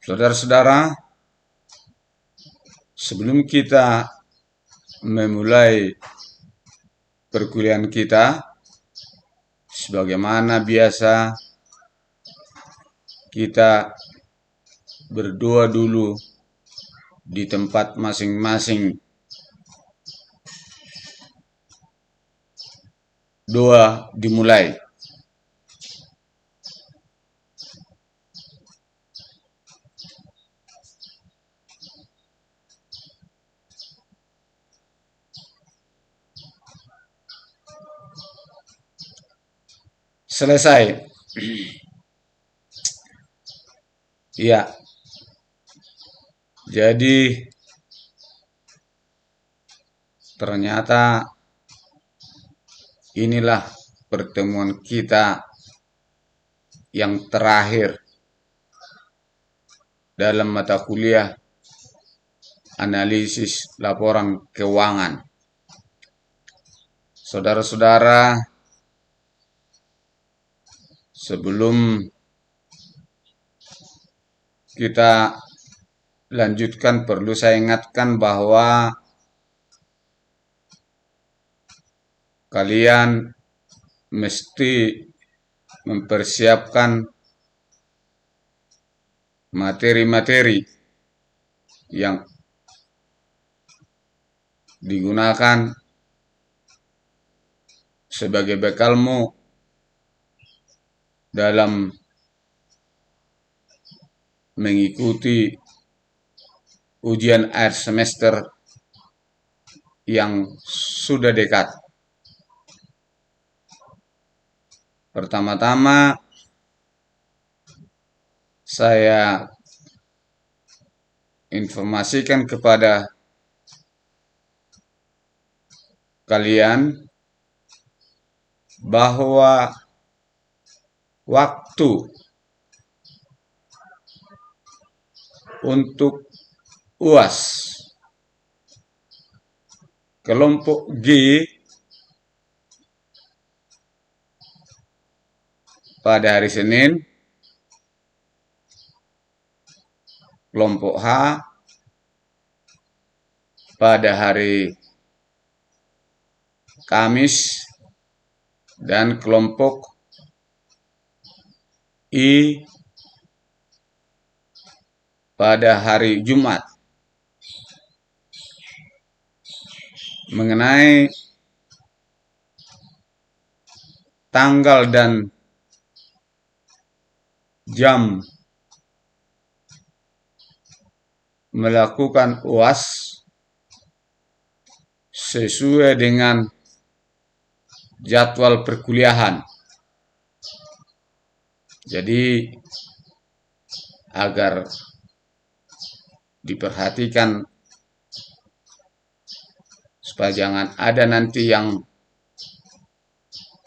Saudara-saudara, sebelum kita memulai perkuliahan kita, sebagaimana biasa kita berdoa dulu di tempat masing-masing. Doa dimulai. Selesai. Ya. Jadi ternyata inilah pertemuan kita yang terakhir dalam mata kuliah analisis laporan keuangan. Saudara-saudara, sebelum kita lanjutkan, perlu saya ingatkan bahwa kalian mesti mempersiapkan materi-materi yang digunakan sebagai bekalmu dalam mengikuti ujian akhir semester yang sudah dekat. Pertama-tama saya informasikan kepada kalian bahwa waktu untuk UAS kelompok G pada hari Senin, kelompok H pada hari Kamis, dan kelompok I pada hari Jumat. Mengenai tanggal dan jam melakukan UAS sesuai dengan jadwal perkuliahan. Jadi agar diperhatikan supaya jangan ada nanti yang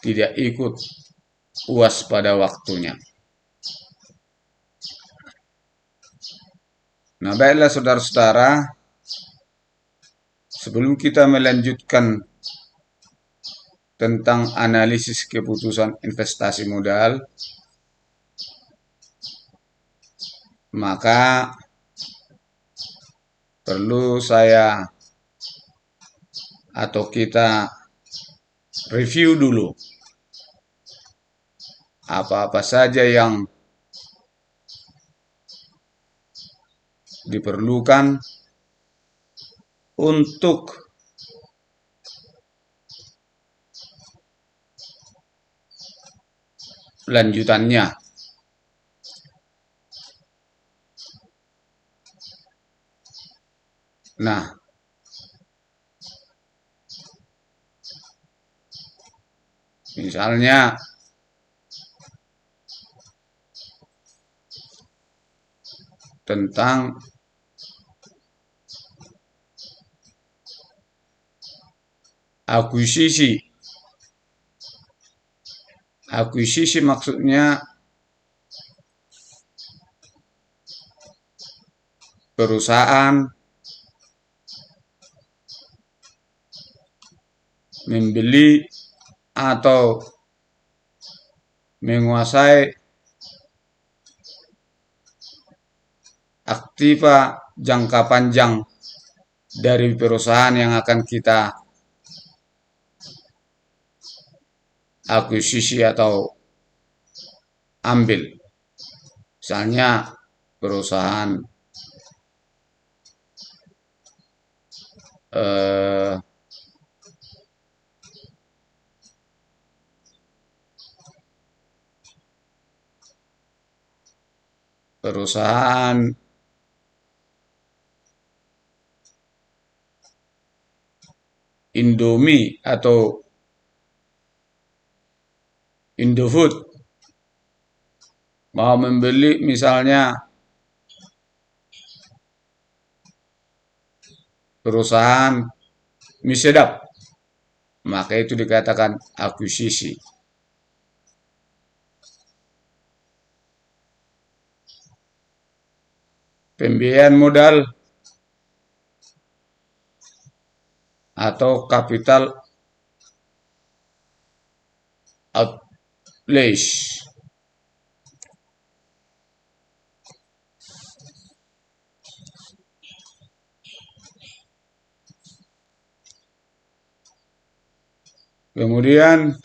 tidak ikut UAS pada waktunya. Nah, baiklah saudara-saudara, sebelum kita melanjutkan tentang analisis keputusan investasi modal, maka perlu saya atau kita review dulu apa-apa saja yang diperlukan untuk lanjutannya. Nah, misalnya tentang akuisisi. Akuisisi maksudnya perusahaan membeli atau menguasai perspektiva jangka panjang dari perusahaan yang akan kita akuisisi atau ambil. Misalnya perusahaan Indomie atau Indofood mau membeli misalnya perusahaan mie sedap, maka itu dikatakan akuisisi. Pembiayaan modal atau capital outlays. Kemudian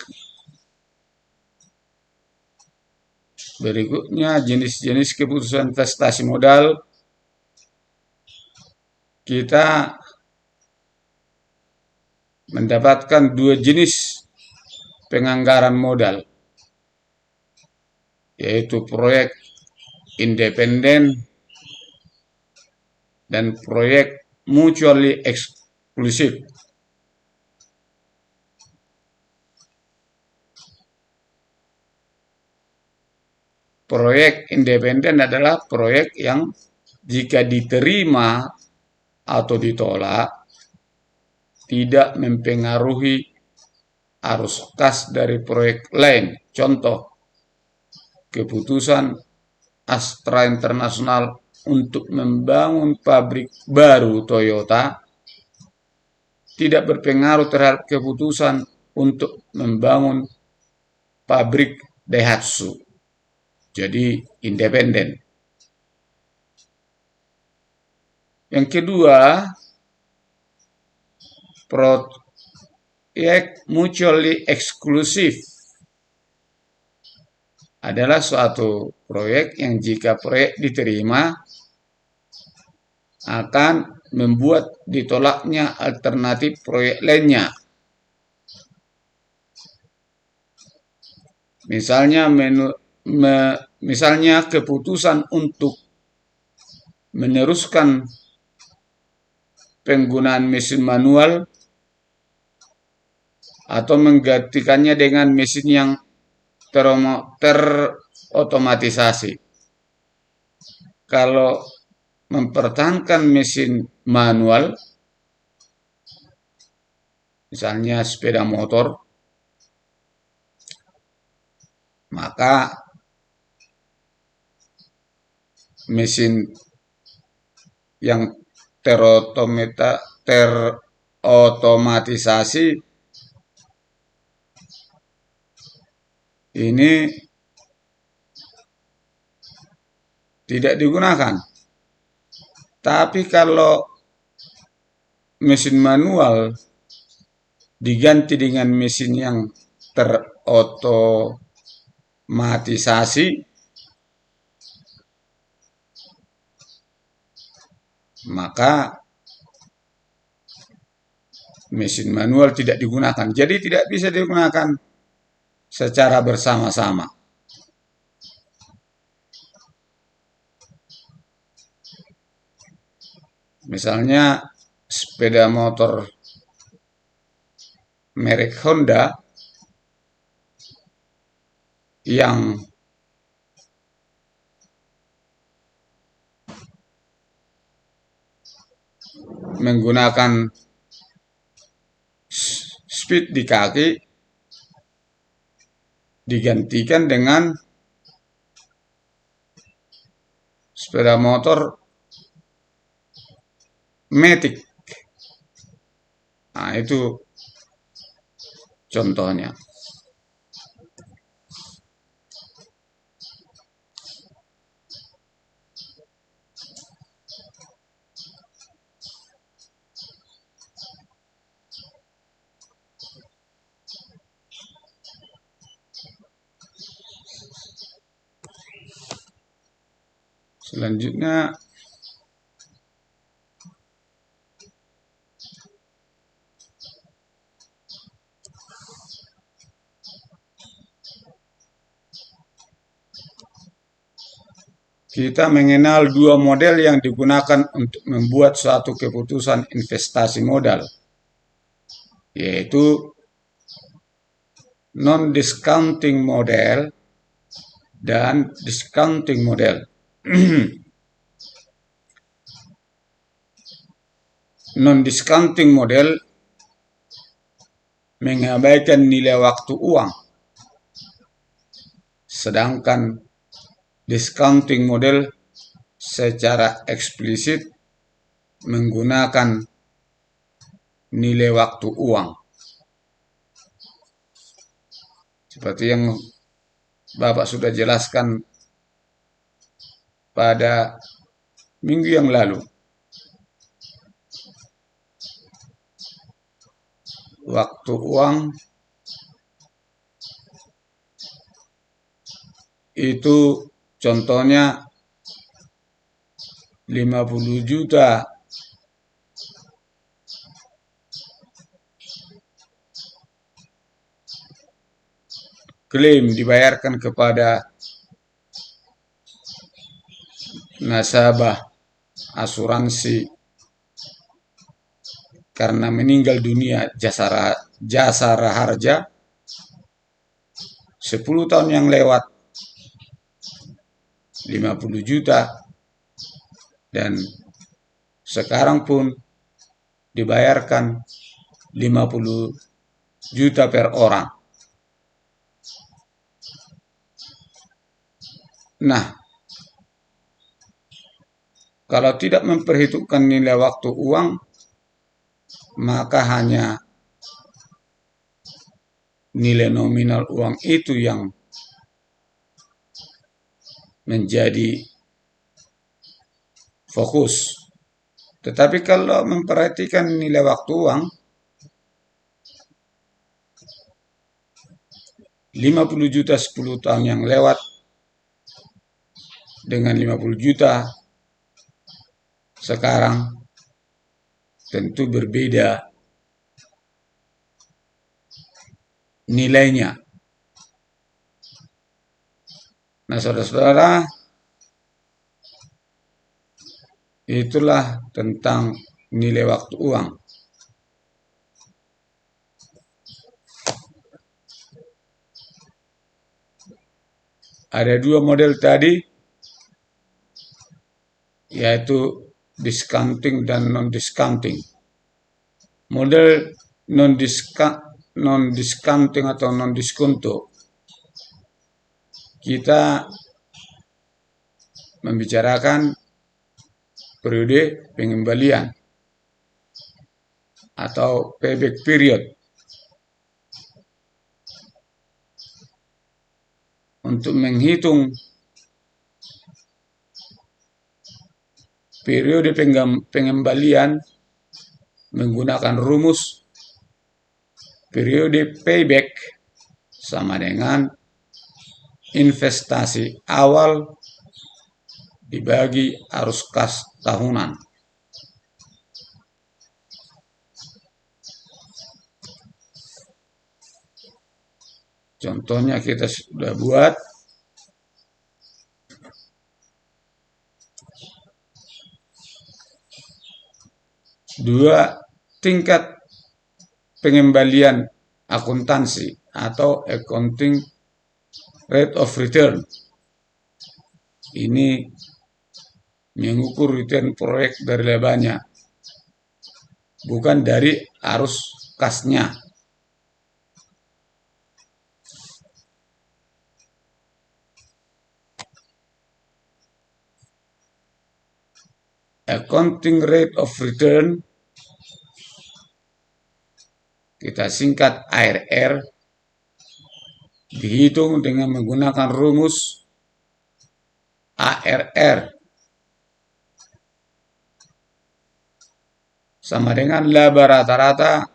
berikutnya jenis-jenis keputusan investasi modal. Kita mendapatkan dua jenis penganggaran modal, yaitu proyek independen dan proyek mutually exclusive. Proyek independen adalah proyek yang jika diterima atau ditolak tidak mempengaruhi arus kas dari proyek lain. Contoh, keputusan Astra International untuk membangun pabrik baru Toyota tidak berpengaruh terhadap keputusan untuk membangun pabrik Daihatsu. Jadi independen. Yang kedua, proyek mutually exclusive adalah suatu proyek yang jika proyek diterima akan membuat ditolaknya alternatif proyek lainnya. Misalnya keputusan untuk meneruskan penggunaan mesin manual atau menggantikannya dengan mesin yang terotomatisasi. Kalau mempertahankan mesin manual, misalnya sepeda motor, maka mesin yang terotomatisasi ini tidak digunakan. Tapi kalau mesin manual diganti dengan mesin yang terotomatisasi, maka mesin manual tidak digunakan. Jadi tidak bisa digunakan secara bersama-sama. Misalnya sepeda motor merek Honda yang menggunakan speed di kaki digantikan dengan sepeda motor Matic. Nah, itu contohnya. Selanjutnya kita mengenal dua model yang digunakan untuk membuat suatu keputusan investasi modal, yaitu non-discounting model dan discounting model. Non-discounting model mengabaikan nilai waktu uang, sedangkan discounting model secara eksplisit menggunakan nilai waktu uang. Seperti yang Bapak sudah jelaskan pada minggu yang lalu. Waktu uang itu contohnya 50 juta klaim dibayarkan kepada nasabah asuransi karena meninggal dunia jasara harja 10 tahun yang lewat 50 juta, dan sekarang pun dibayarkan 50 juta per orang. Nah, kalau tidak memperhitungkan nilai waktu uang, maka hanya nilai nominal uang itu yang menjadi fokus. Tetapi kalau memperhatikan nilai waktu uang, 50 juta 10 tahun yang lewat dengan 50 juta sekarang tentu berbeda nilainya. Nah, saudara-saudara, itulah tentang nilai waktu uang. Ada dua model tadi, yaitu discounting dan non-discounting. Model non-discounting atau non-diskonto, kita membicarakan periode pengembalian atau payback period. Untuk menghitung periode pengembalian menggunakan rumus periode payback sama dengan investasi awal dibagi arus kas tahunan. Contohnya kita sudah buat. Dua tingkat pengembalian akuntansi atau accounting rate of return. Ini mengukur return proyek dari labanya, bukan dari arus kasnya. Accounting rate of return, kita singkat ARR, dihitung dengan menggunakan rumus ARR sama dengan laba rata-rata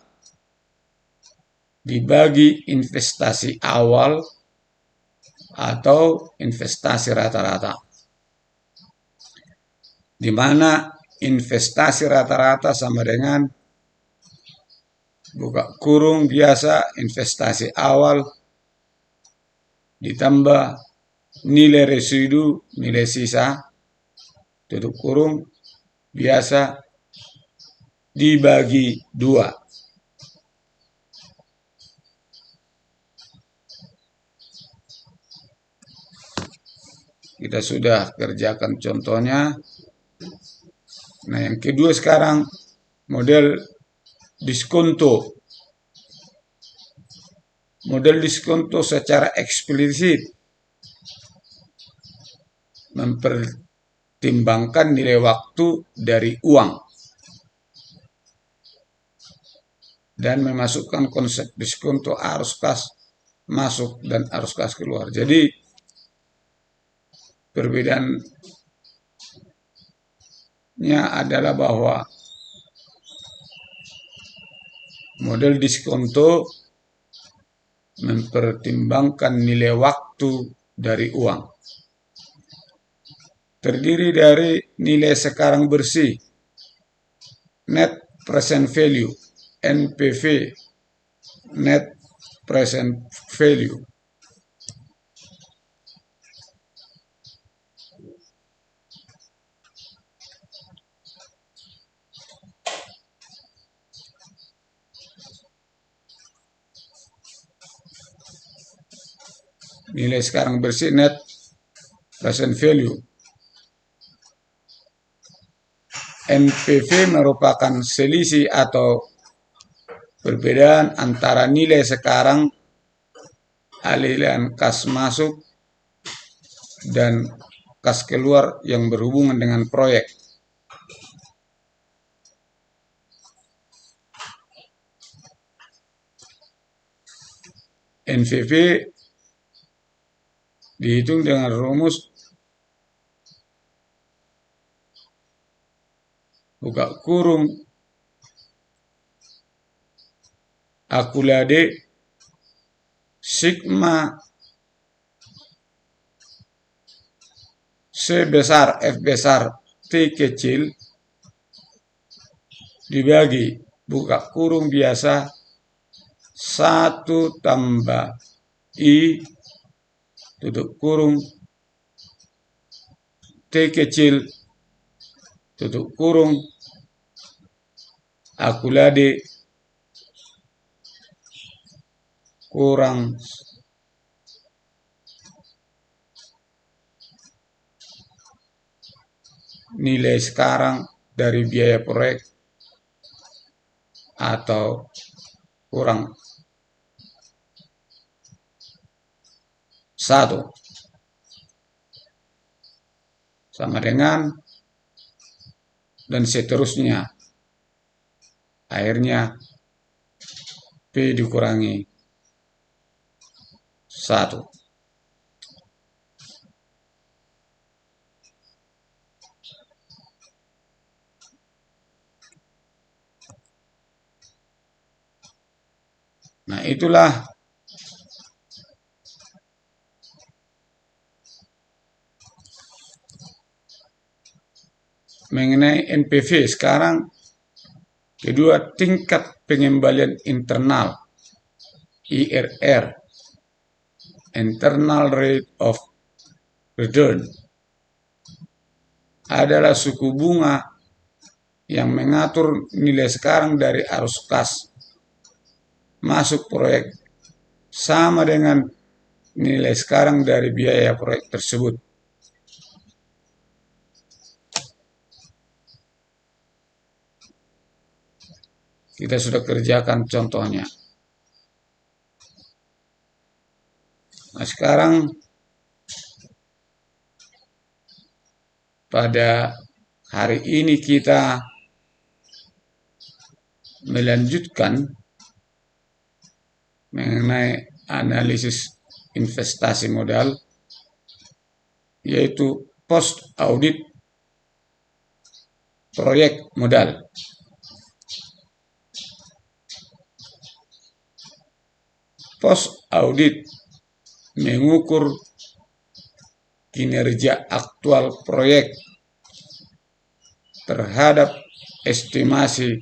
dibagi investasi awal atau investasi rata-rata. di mana investasi rata-rata sama dengan buka kurung biasa investasi awal ditambah nilai residu, nilai sisa, tutup kurung biasa dibagi 2. Kita sudah kerjakan contohnya. Nah, yang kedua sekarang model diskonto. Model diskonto secara eksplisit mempertimbangkan nilai waktu dari uang dan memasukkan konsep diskonto arus kas masuk dan arus kas keluar. Jadi perbedaannya adalah bahwa model diskonto mempertimbangkan nilai waktu dari uang. Terdiri dari nilai sekarang bersih, net present value, NPV, net present value. Nilai sekarang bersih, net present value. NPV merupakan selisih atau perbedaan antara nilai sekarang aliran kas masuk dan kas keluar yang berhubungan dengan proyek. NPV dihitung dengan rumus buka kurung akulade sigma C besar F besar T kecil dibagi buka kurung biasa 1 tambah I tutup kurung T kecil tutup kurung akulade kurang nilai sekarang dari biaya proyek atau kurang 1 sama dengan dan seterusnya. Akhirnya P dikurangi 1. Nah, itulah mengenai NPV. Sekarang kedua, tingkat pengembalian internal IRR, internal rate of return, adalah suku bunga yang mengatur nilai sekarang dari arus kas masuk proyek sama dengan nilai sekarang dari biaya proyek tersebut. Kita sudah kerjakan contohnya. Nah, sekarang pada hari ini kita melanjutkan mengenai analisis investasi modal, yaitu post audit proyek modal. Post audit mengukur kinerja aktual proyek terhadap estimasi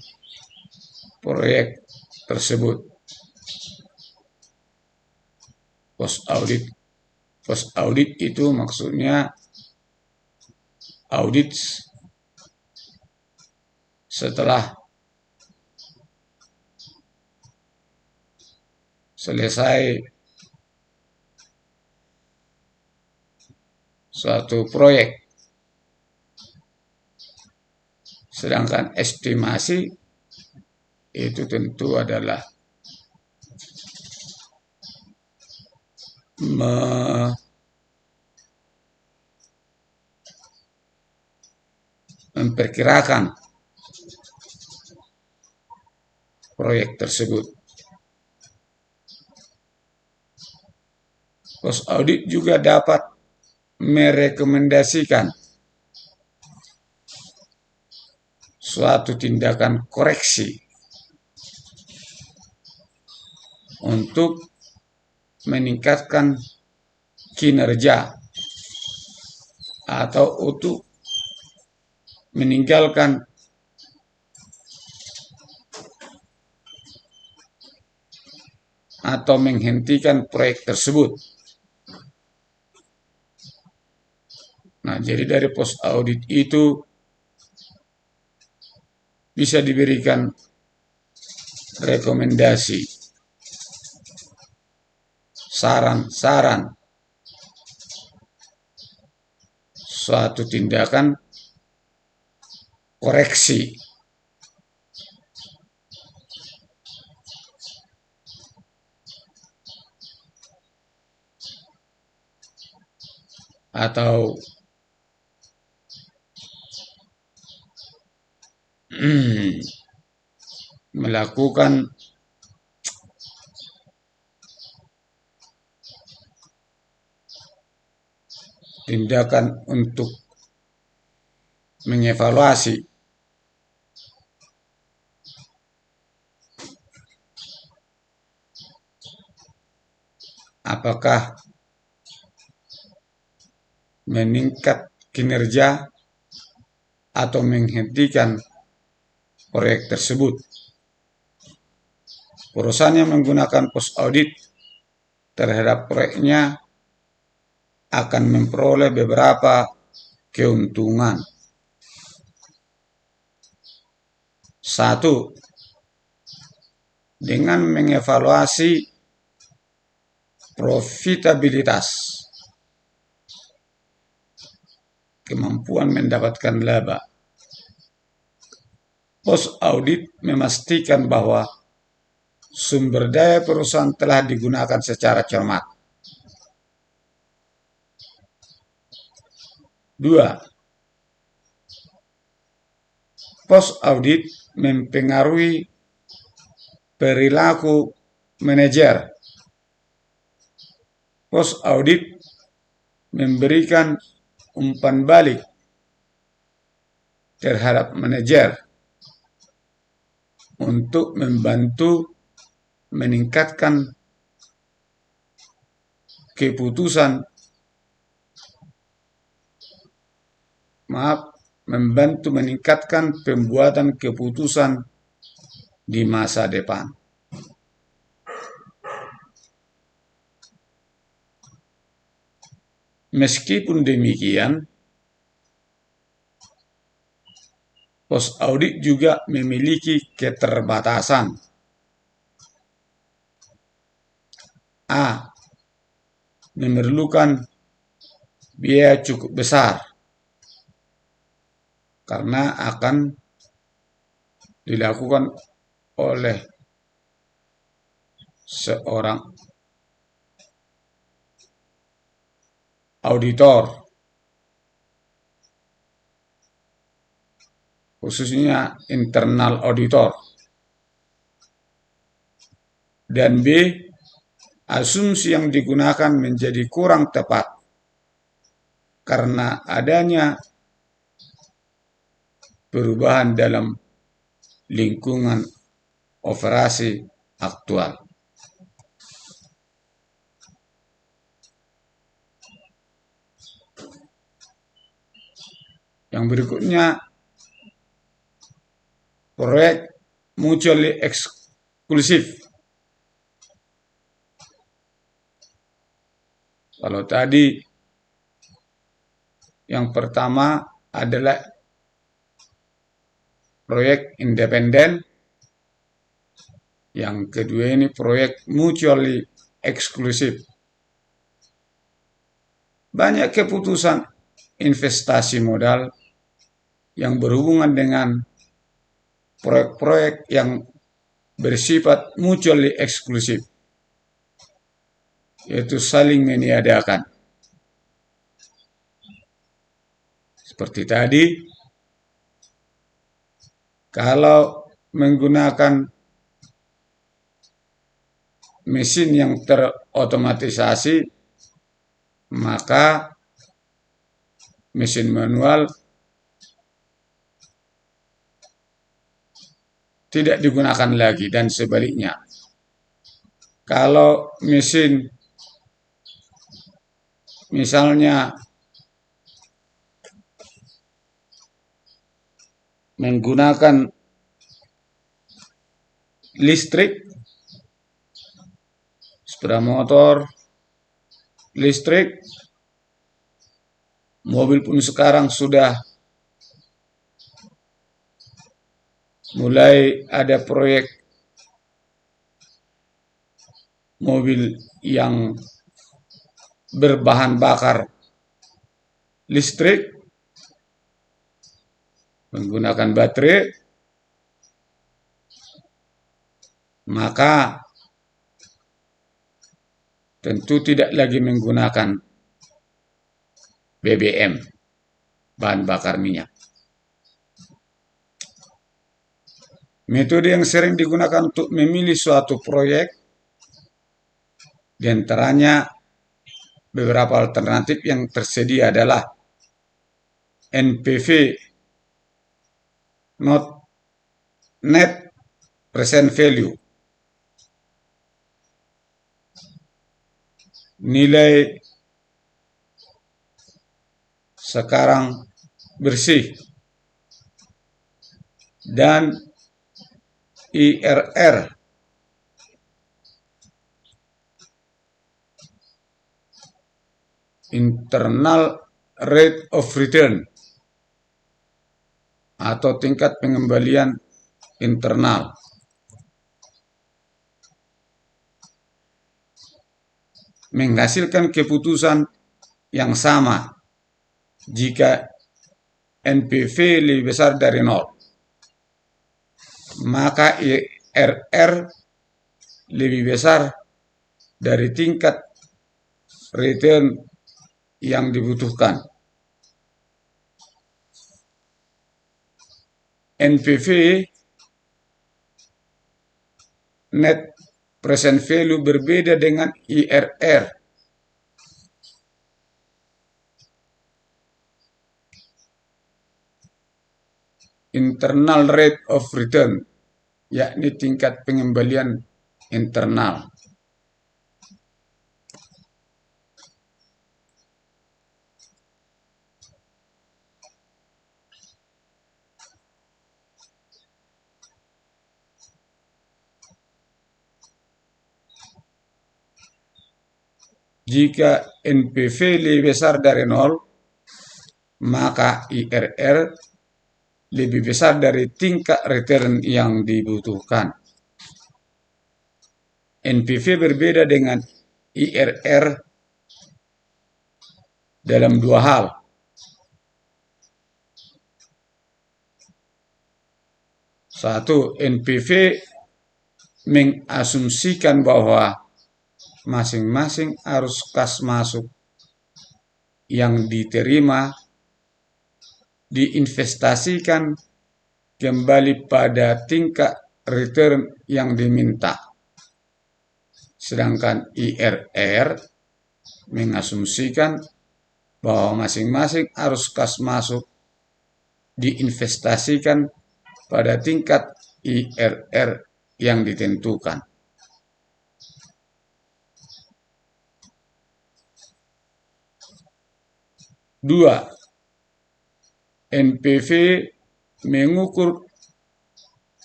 proyek tersebut. Post audit itu maksudnya audit setelah selesai suatu proyek. Sedangkan estimasi itu tentu adalah memperkirakan proyek tersebut. Post audit juga dapat merekomendasikan suatu tindakan koreksi untuk meningkatkan kinerja atau untuk meninggalkan atau menghentikan proyek tersebut. Nah, jadi dari post audit itu bisa diberikan rekomendasi, saran-saran, suatu tindakan koreksi atau melakukan tindakan untuk mengevaluasi apakah meningkat kinerja atau menghentikan proyek tersebut. Perusahaan yang menggunakan post audit terhadap proyeknya akan memperoleh beberapa keuntungan. Satu, dengan mengevaluasi profitabilitas, kemampuan mendapatkan laba. Post audit memastikan bahwa sumber daya perusahaan telah digunakan secara cermat. Dua, post audit mempengaruhi perilaku manajer. Post audit memberikan umpan balik terhadap manajer untuk membantu meningkatkan membantu meningkatkan pembuatan keputusan di masa depan. Meskipun demikian, post audit juga memiliki keterbatasan. A. Memerlukan biaya cukup besar karena akan dilakukan oleh seorang auditor, khususnya internal auditor. Dan B, asumsi yang digunakan menjadi kurang tepat karena adanya perubahan dalam lingkungan operasi aktual. Yang berikutnya, proyek mutually eksklusif. Kalau tadi yang pertama adalah proyek independen, yang kedua ini proyek mutually eksklusif. Banyak keputusan investasi modal yang berhubungan dengan proyek-proyek yang bersifat mutually eksklusif, yaitu saling meniadakan. Seperti tadi, kalau menggunakan mesin yang terotomatisasi, maka mesin manual tidak digunakan lagi, dan sebaliknya. Kalau mesin misalnya menggunakan listrik, sepeda motor listrik, mobil pun sekarang sudah mulai ada proyek mobil yang berbahan bakar listrik menggunakan baterai, maka tentu tidak lagi menggunakan BBM, bahan bakar minyak. Metode yang sering digunakan untuk memilih suatu proyek, di antaranya beberapa alternatif yang tersedia adalah NPV, Net Present Value, nilai sekarang bersih, dan IRR, Internal Rate of Return, atau tingkat pengembalian internal. Menghasilkan keputusan yang sama jika NPV lebih besar dari 0, maka IRR lebih besar dari tingkat return yang dibutuhkan. NPV, Net Present Value, berbeda dengan IRR. Internal Rate of Return, yakni tingkat pengembalian internal. Jika NPV lebih besar dari 0, maka IRR lebih besar dari tingkat return yang dibutuhkan. NPV berbeda dengan IRR dalam dua hal. Satu, NPV mengasumsikan bahwa masing-masing arus kas masuk yang diterima diinvestasikan kembali pada tingkat return yang diminta. Sedangkan IRR mengasumsikan bahwa masing-masing arus kas masuk diinvestasikan pada tingkat IRR yang ditentukan. Dua, NPV mengukur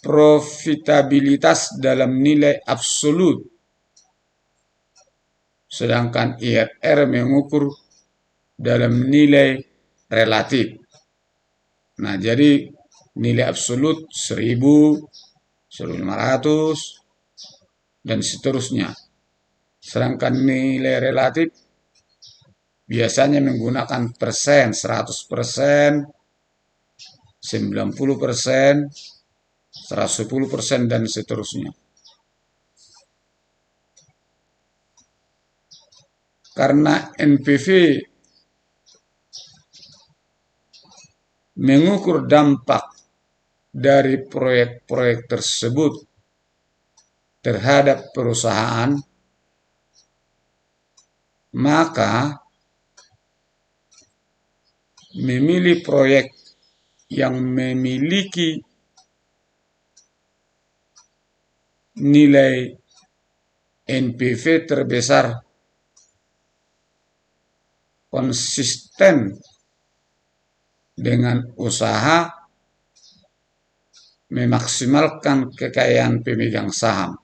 profitabilitas dalam nilai absolut, sedangkan IRR mengukur dalam nilai relatif. Nah, jadi nilai absolut 1000, 1500, dan seterusnya. Sedangkan nilai relatif biasanya menggunakan persen, 100%, 90%, 110%, dan seterusnya. Karena NPV mengukur dampak dari proyek-proyek tersebut terhadap perusahaan, maka memilih proyek yang memiliki nilai NPV terbesar konsisten dengan usaha memaksimalkan kekayaan pemegang saham.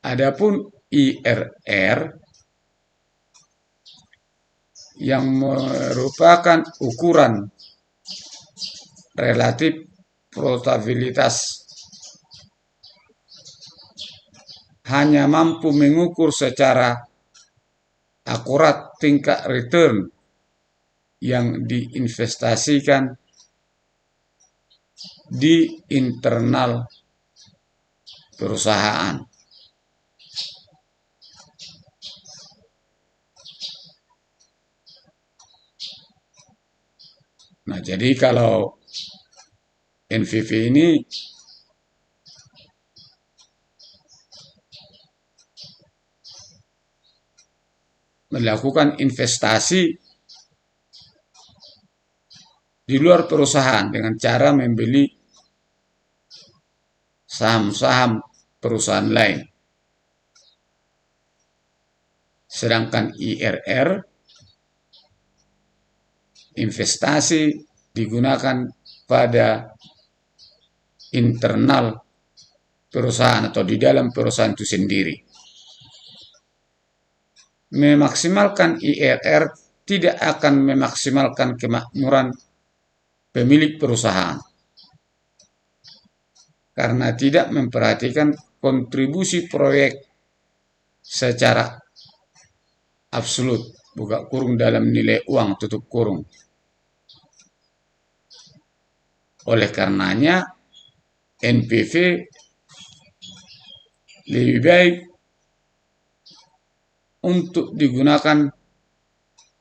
Adapun IRR yang merupakan ukuran relatif profitabilitas hanya mampu mengukur secara akurat tingkat return yang diinvestasikan di internal perusahaan. Nah, jadi kalau NPV ini melakukan investasi di luar perusahaan dengan cara membeli saham-saham perusahaan lain. Sedangkan IRR, investasi digunakan pada internal perusahaan atau di dalam perusahaan itu sendiri. Memaksimalkan IRR tidak akan memaksimalkan kemakmuran pemilik perusahaan karena tidak memperhatikan kontribusi proyek secara absolut, buka kurung dalam nilai uang, tutup kurung. Oleh karenanya, NPV lebih baik untuk digunakan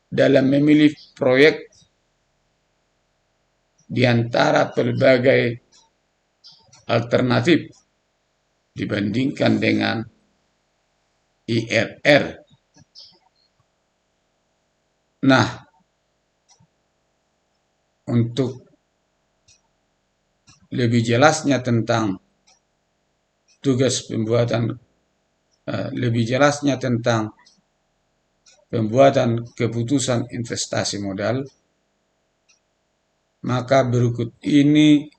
dalam memilih proyek di antara berbagai alternatif dibandingkan dengan IRR. Nah, untuk lebih jelasnya tentang tugas pembuatan, lebih jelasnya tentang pembuatan keputusan investasi modal, maka berikut ini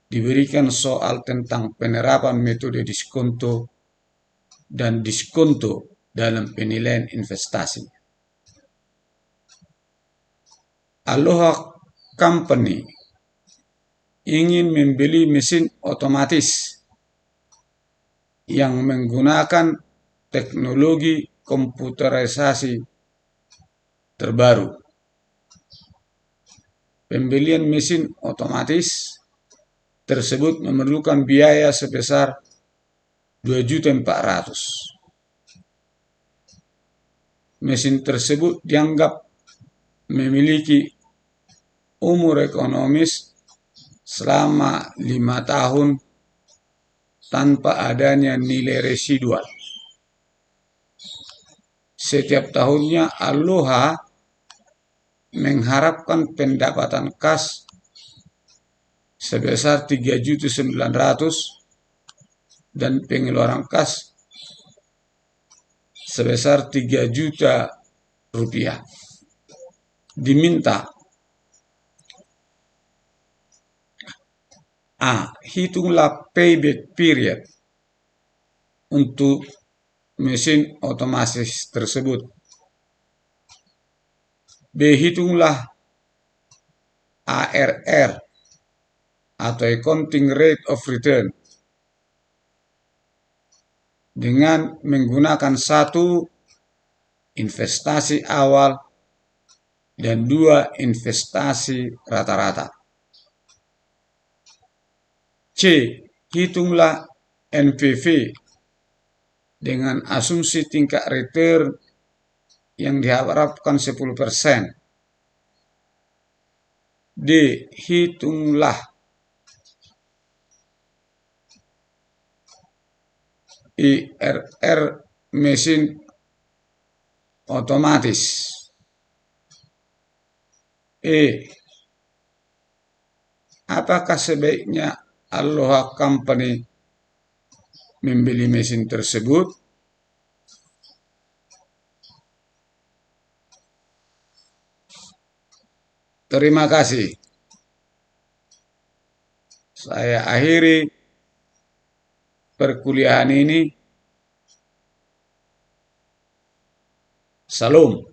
diberikan soal tentang penerapan metode diskonto dan diskonto dalam penilaian investasi. Aloha Company ingin membeli mesin otomatis yang menggunakan teknologi komputerisasi terbaru. Pembelian mesin otomatis tersebut memerlukan biaya sebesar 2.400.000. Mesin tersebut dianggap memiliki umur ekonomis selama 5 tahun tanpa adanya nilai residual. Setiap tahunnya Aloha mengharapkan pendapatan kas sebesar 3.900.000 dan pengeluaran kas sebesar 3 juta rupiah. Diminta Hitunglah payback period untuk mesin otomatis tersebut. B. Hitunglah ARR atau accounting rate of return dengan menggunakan 1. Investasi awal dan 2. Investasi rata-rata. C. Hitunglah NPV dengan asumsi tingkat return yang diharapkan 10%. D. Hitunglah IRR mesin otomatis. Apakah sebaiknya Aloha Company membeli mesin tersebut? Terima kasih. Saya akhiri perkuliahan ini. Salam.